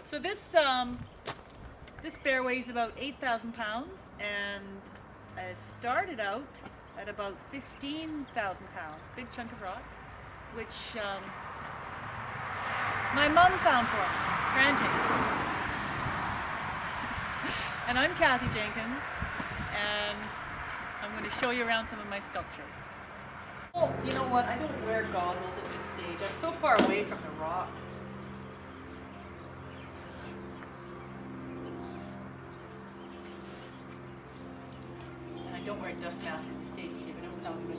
So this bear weighs about 8,000 pounds, and it started out at about 15,000 pounds, big chunk of rock, which my mom found for me, Fran Jenkins. And I'm Cathy Jenkins, and I'm going to show you around some of my sculpture. Well, you know what? I don't wear goggles at this stage. I'm so far away from the rock. And I don't wear a dust mask at this stage either, but don't tell me.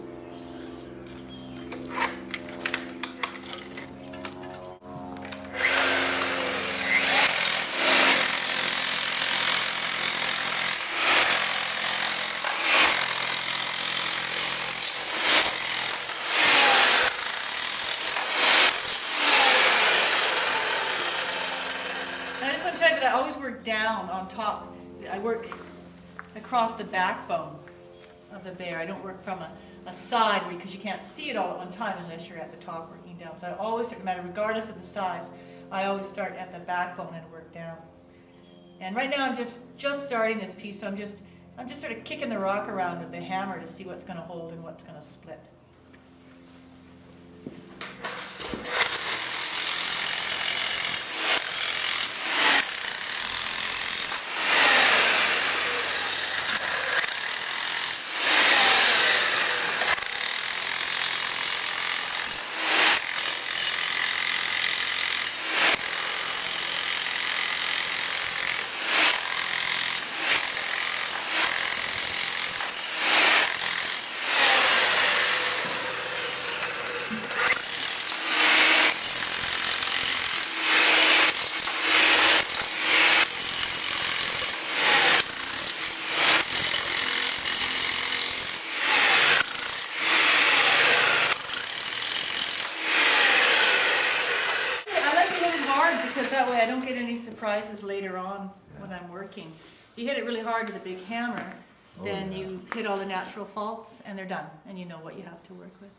And I just want to tell you that I always work down on top. I work across the backbone of the bear. I don't work from a side because you can't see it all at one time unless you're at the top working down. So I always, no matter regardless of the size, I always start at the backbone and work down. And right now I'm just starting this piece, so I'm just sort of kicking the rock around with the hammer to see what's going to hold and what's going to split. Because that way I don't get any surprises later on when I'm working. You hit it really hard with a big hammer, then you hit all the natural faults and they're done, and you know what you have to work with.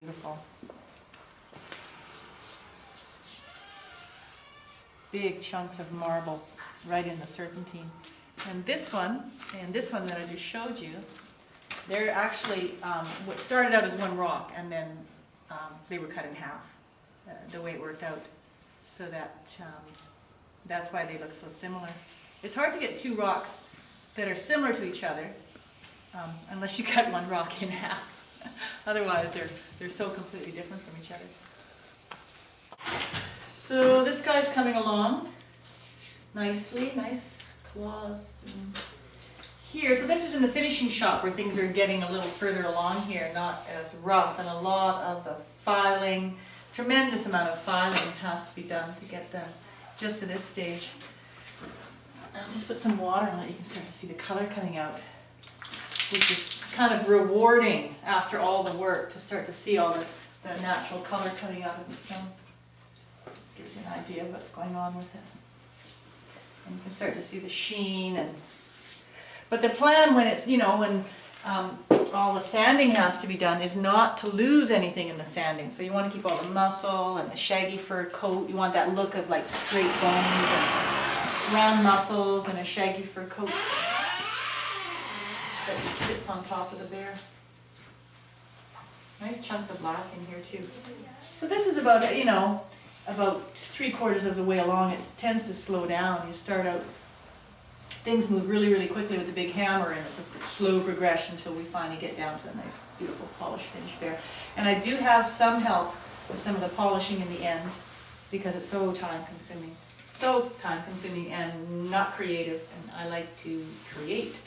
Beautiful. Big chunks of marble right in the serpentine. And this one that I just showed you, they're actually, what started out as one rock, and then they were cut in half. The way it worked out, so that that's why they look so similar. It's hard to get two rocks that are similar to each other unless you cut one rock in half. Otherwise they're so completely different from each other. So this guy's coming along nicely, nice claws here. So this is in the finishing shop where things are getting a little further along here, not as rough, and a lot of the filing, tremendous amount of filing has to be done to get them just to this stage. I'll just put some water on it. You can start to see the color coming out, which is kind of rewarding after all the work to start to see all the natural color coming out of the stone. Gives you an idea of what's going on with it. And you can start to see the sheen. But the plan when it's, when all the sanding has to be done is not to lose anything in the sanding. So you want to keep all the muscle and the shaggy fur coat. You want that look of like straight bones and round muscles and a shaggy fur coat that sits on top of the bear. Nice chunks of black in here too. So this is about, about 3/4 of the way along. It tends to slow down. You start out, things move really, really quickly with the big hammer, and it's a slow progression until we finally get down to a nice, beautiful, polished, finished bear. And I do have some help with some of the polishing in the end because it's so time-consuming. So time-consuming and not creative, and I like to create.